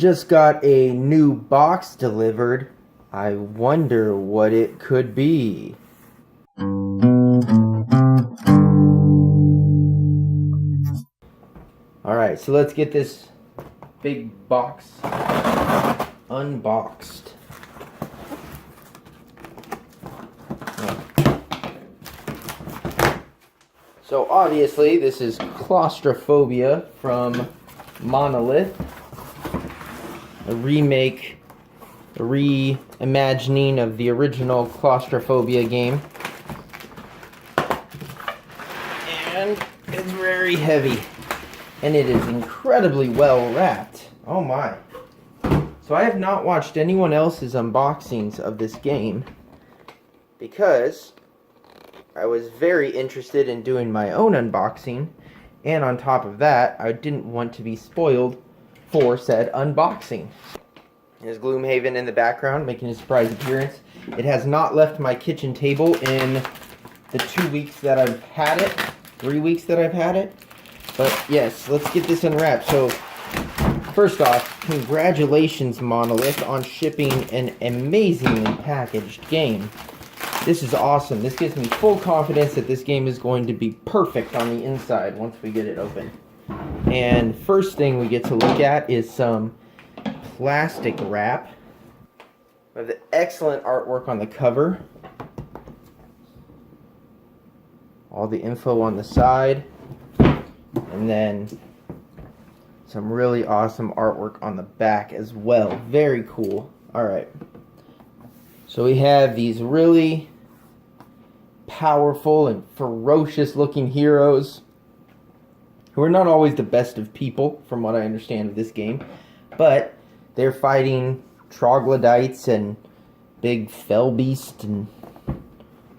just got a new box delivered. I wonder what it could be. Alright, so let's get this big box unboxed. So obviously this is Claustrophobia from Monolith. A remake, a reimagining of the original Claustrophobia game. And it's very heavy. And it is incredibly well wrapped. Oh my. So I have not watched anyone else's unboxings of this game because I was very interested in doing my own unboxing, and on top of that, I didn't want to be spoiled for said unboxing. There's Gloomhaven in the background making a surprise appearance. It has not left my kitchen table in the 2 weeks that I've had it, 3 weeks that I've had it. But yes, let's get this unwrapped. So, first off, congratulations Monolith on shipping an amazingly packaged game. This is awesome. This gives me full confidence that this game is going to be perfect on the inside once we get it open. And first thing we get to look at is some plastic wrap. We have the excellent artwork on the cover. All the info on the side. And then some really awesome artwork on the back as well. Very cool. Alright. So we have these really powerful and ferocious looking heroes who are not always the best of people, from what I understand of this game. But they're fighting troglodytes and big fell beasts and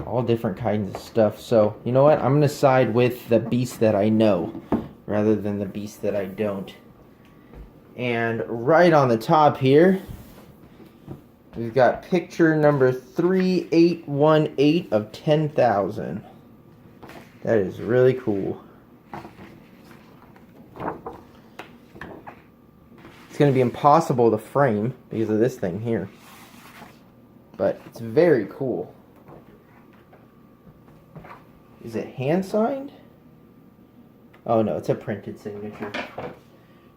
all different kinds of stuff. So, you know what? I'm going to side with the beast that I know rather than the beast that I don't. And right on the top here, we've got picture number 3818 of 10,000. That is really cool. It's going to be impossible to frame because of this thing here. But it's very cool. Is it hand signed? Oh no, it's a printed signature.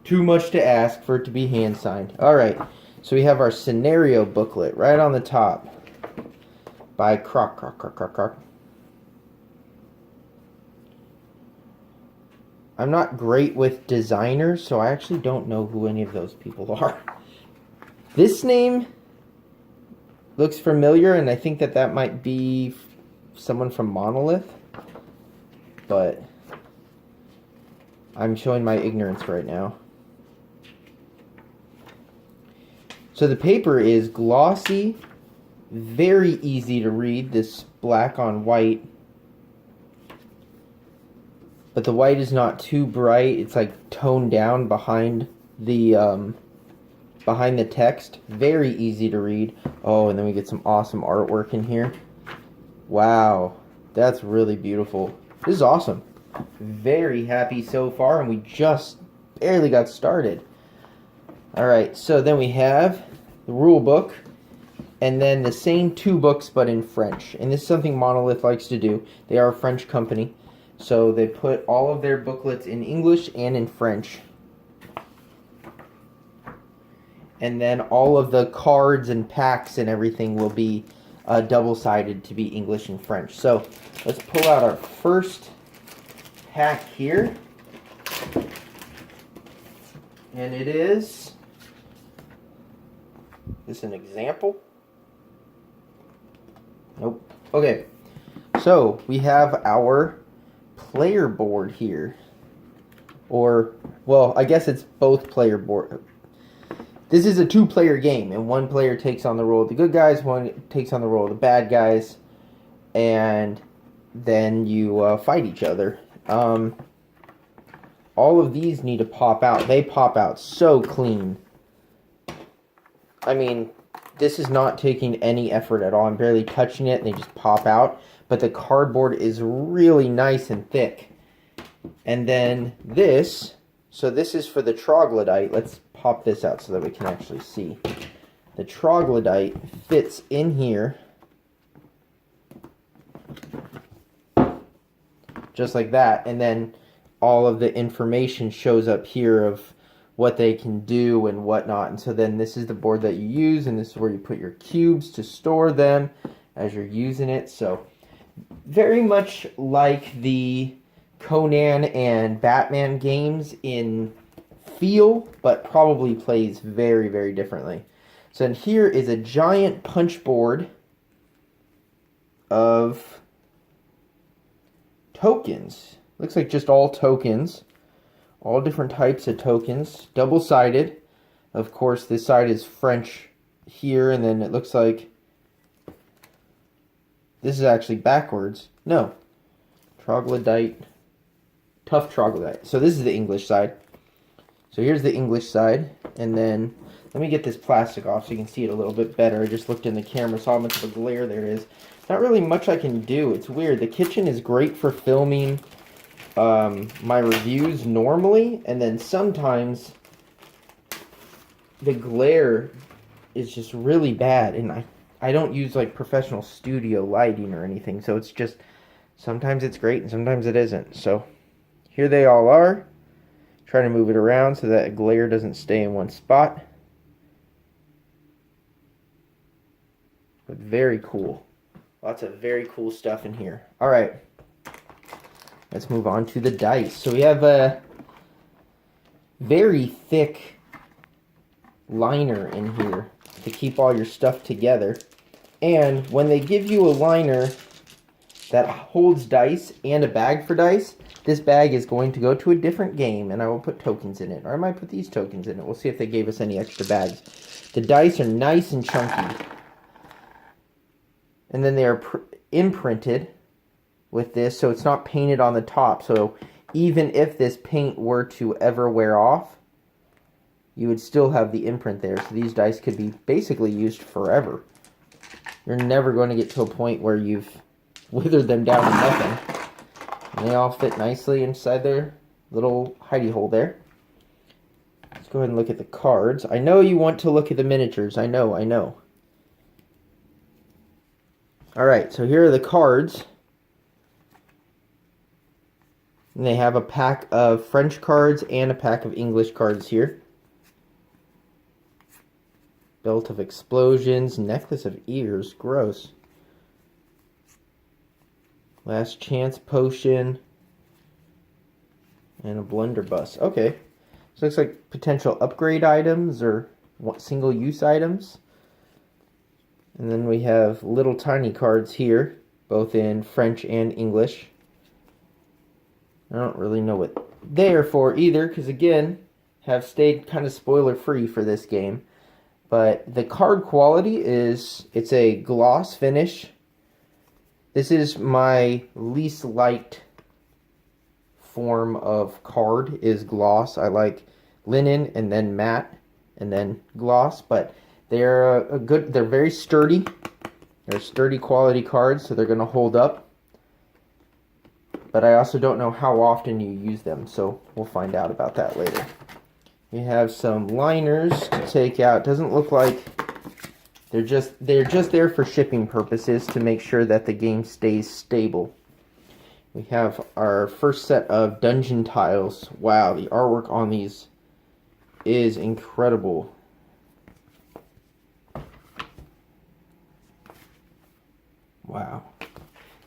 Too much to ask for it to be hand signed. Alright, so we have our scenario booklet right on the top by Croc. I'm not great with designers, so I actually don't know who any of those people are. This name looks familiar, and I think that might be someone from Monolith. But I'm showing my ignorance right now. So the paper is glossy, very easy to read, this black on white. But the white is not too bright. It's like toned down behind the text. Very easy to read. Oh, and then we get some awesome artwork in here. Wow, that's really beautiful. This is awesome. Very happy so far, and we just barely got started. Alright, so then we have the rule book, and then the same two books but in French. And this is something Monolith likes to do. They are a French company, so they put all of their booklets in English and in French. And then all of the cards and packs and everything will be double-sided to be English and French. So let's pull out our first pack here. And it is this an example? Nope. Okay. So we have our player board here. Or, well, I guess it's both player board. This is a two-player game, and one player takes on the role of the good guys, one takes on the role of the bad guys, and then you fight each other. All of these need to pop out. They pop out so clean. I mean, this is not taking any effort at all. I'm barely touching it, and they just pop out. But the cardboard is really nice and thick. And then this, so this is for the troglodyte. Let's pop this out so that we can actually see. The troglodyte fits in here, just like that, and then all of the information shows up here of what they can do and whatnot. And so then this is the board that you use, and this is where you put your cubes to store them as you're using it. So very much like the Conan and Batman games in feel, but probably plays very, very differently. So then here is a giant punch board of tokens. Looks like just all tokens. All different types of tokens. Double-sided. Of course, this side is French here, and then it looks like this is actually backwards. No. Troglodyte. Tough troglodyte. So this is the English side. So here's the English side, and then let me get this plastic off so you can see it a little bit better. I just looked in the camera, saw how much of a glare there is. Not really much I can do. It's weird. The kitchen is great for filming my reviews normally, and then sometimes the glare is just really bad, and I don't use like professional studio lighting or anything, so it's just sometimes it's great and sometimes it isn't. So here they all are. Trying to move it around so that glare doesn't stay in one spot. But very cool. Lots of very cool stuff in here. Alright. Let's move on to the dice. So we have a very thick liner in here to keep all your stuff together. And when they give you a liner that holds dice and a bag for dice, this bag is going to go to a different game, and I will put tokens in it. Or I might put these tokens in it. We'll see if they gave us any extra bags. The dice are nice and chunky. And then they are imprinted with this, so it's not painted on the top. So even if this paint were to ever wear off, you would still have the imprint there. So these dice could be basically used forever. You're never going to get to a point where you've withered them down to nothing. And they all fit nicely inside their little hidey hole there. Let's go ahead and look at the cards. I know you want to look at the miniatures. I know. Alright, so here are the cards. And they have a pack of French cards and a pack of English cards here. Belt of Explosions, Necklace of Ears, gross. Last Chance Potion, and a blunderbuss. Okay, so looks like potential upgrade items or single-use items. And then we have little tiny cards here, both in French and English. I don't really know what they are for either, because again, have stayed kind of spoiler-free for this game. But the card quality it's a gloss finish. This is my least liked form of card, is gloss. I like linen and then matte and then gloss, but they're they're very sturdy. They're sturdy quality cards, so they're going to hold up. But I also don't know how often you use them, so we'll find out about that later. We have some liners to take out. Doesn't look like they're just there for shipping purposes to make sure that the game stays stable. We have our first set of dungeon tiles. Wow, the artwork on these is incredible. Wow.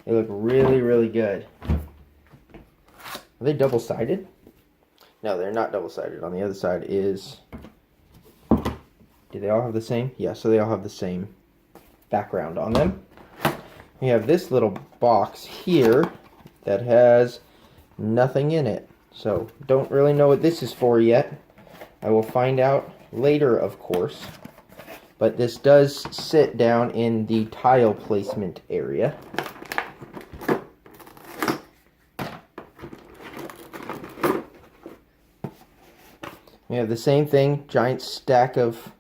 They look really, really good. Are they double-sided? No, they're not double-sided. On the other side is... Do they all have the same? Yeah, so they all have the same background on them. We have this little box here that has nothing in it. So, don't really know what this is for yet. I will find out later, of course. But this does sit down in the tile placement area. We have the same thing, giant stack of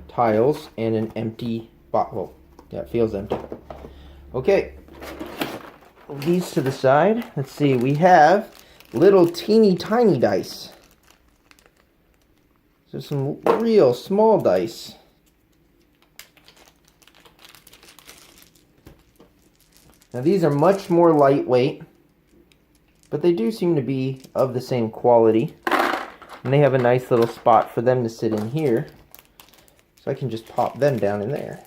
tiles and an empty bottle. Yeah, it feels empty. Okay, these to the side. Let's see, we have little teeny tiny dice. There's some real small dice. Now these are much more lightweight, but they do seem to be of the same quality. And they have a nice little spot for them to sit in here. So I can just pop them down in there.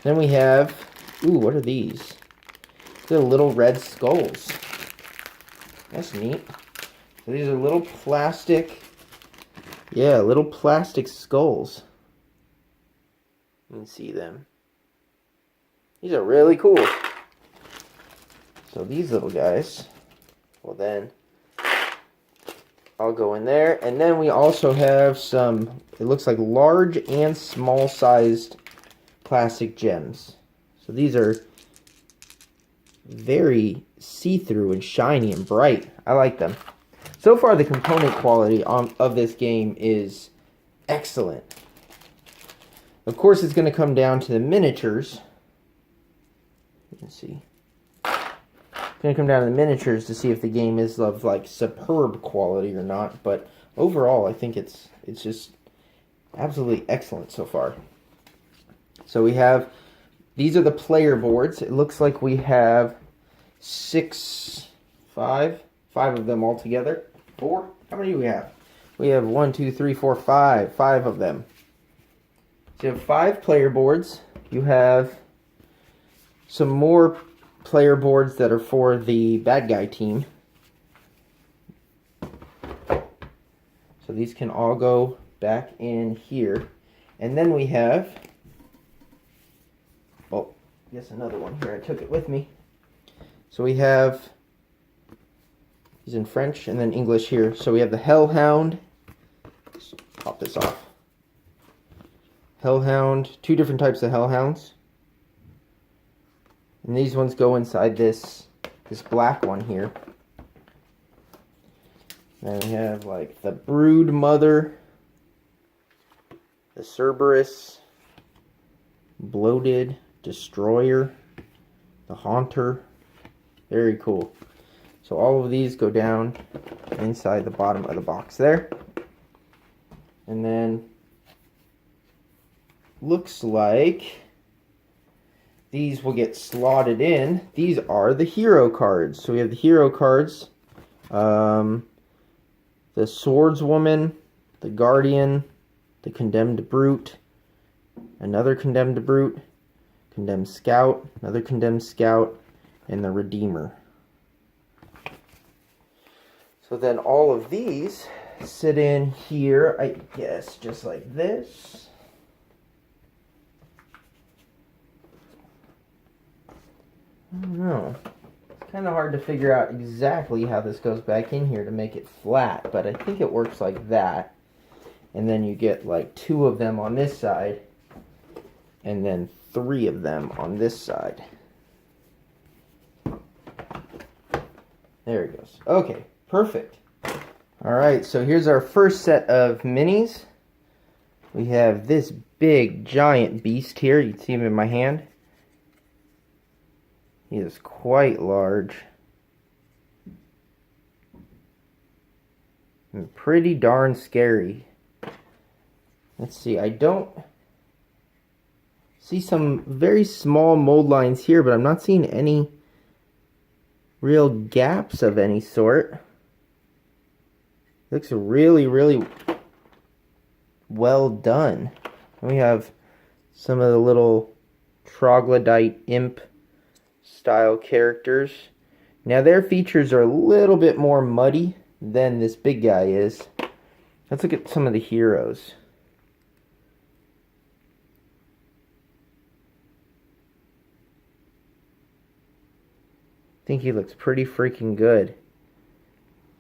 Then we have, ooh, what are these? They're little red skulls. That's neat. So these are little plastic, little plastic skulls. You can see them. These are really cool. So these little guys, well then, I'll go in there. And then we also have some, it looks like large and small sized plastic gems. So these are very see-through and shiny and bright. I like them. So far the component quality of this game is excellent. Of course it's going to come down to the miniatures. You can see. It's going to come down to the miniatures to see if the game is of like superb quality or not. But overall I think it's just absolutely excellent so far. So we have, these are the player boards. It looks like we have five of them all together. 4? How many do we have? We have 1, 2, 3, 4, 5. 5 of them. So you have 5 player boards. You have some more player boards that are for the bad guy team. So these can all go back in here. And then we have, oh, yes, another one here. I took it with me. So we have, he's in French and then English here. So we have the Hellhound. Let's pop this off. Hellhound, 2 different types of Hellhounds. And these ones go inside this black one here. Then we have like the Brood Mother, the Cerberus, Bloated, Destroyer, the Haunter. Very cool. So all of these go down inside the bottom of the box there. And then looks like these will get slotted in. These are the hero cards. So we have the hero cards. The Swordswoman, the Guardian, the Condemned Brute, another Condemned Brute, Condemned Scout, another Condemned Scout, and the Redeemer. So then all of these sit in here, I guess, just like this. I don't know. It's kind of hard to figure out exactly how this goes back in here to make it flat, but I think it works like that. And then you get like 2 of them on this side, and then 3 of them on this side. There it goes. Okay, perfect. Alright, so here's our first set of minis. We have this big, giant beast here. You can see him in my hand. He is quite large. And pretty darn scary. Let's see, I don't see some very small mold lines here, but I'm not seeing any real gaps of any sort. Looks really, really well done. And we have some of the little troglodyte imp style characters. Now their features are a little bit more muddy than this big guy is. Let's look at some of the heroes. I think he looks pretty freaking good.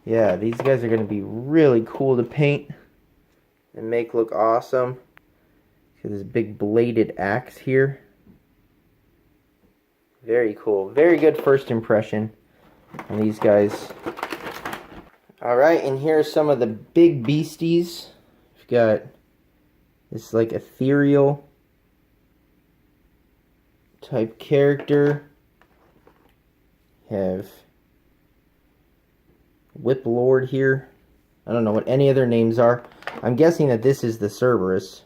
Yeah, these guys are going to be really cool to paint and make look awesome. See this big bladed axe here. Very cool. Very good first impression on these guys. Alright, and here are some of the big beasties. We've got this like ethereal type character. Have Whip Lord here. I don't know what any other names are. I'm guessing that this is the Cerberus.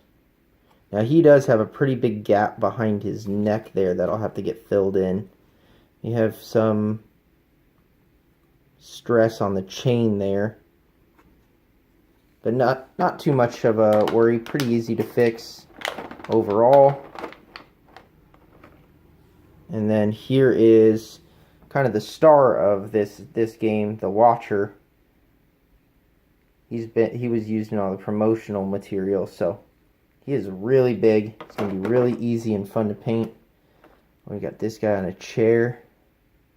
Now he does have a pretty big gap behind his neck there that'll have to get filled in. You have some stress on the chain there, but not too much of a worry. Pretty easy to fix overall. And then here is kind of the star of this game, the Watcher. He was used in all the promotional material, so he is really big. It's gonna be really easy and fun to paint. We got this guy on a chair,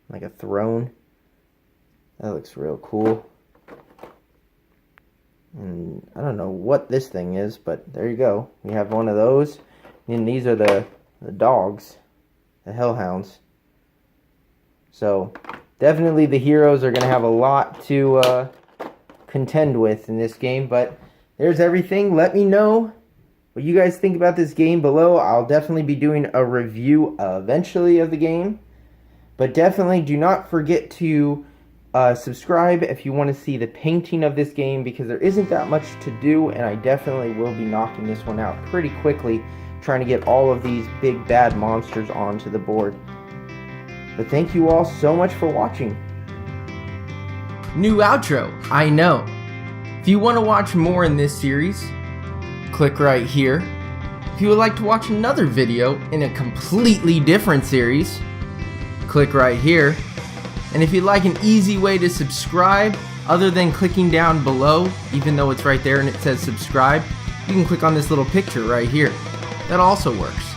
like a throne. That looks real cool. And I don't know what this thing is, but there you go. We have one of those. And these are the dogs, the hellhounds. So definitely the heroes are going to have a lot to contend with in this game. But there's everything. Let me know what you guys think about this game below. I'll definitely be doing a review eventually of the game. But definitely do not forget to subscribe if you want to see the painting of this game, because there isn't that much to do, and I definitely will be knocking this one out pretty quickly, trying to get all of these big bad monsters onto the board. But thank you all so much for watching. New outro, I know. If you want to watch more in this series, click right here. If you would like to watch another video in a completely different series, click right here. And if you'd like an easy way to subscribe, other than clicking down below, even though it's right there and it says subscribe, you can click on this little picture right here. That also works.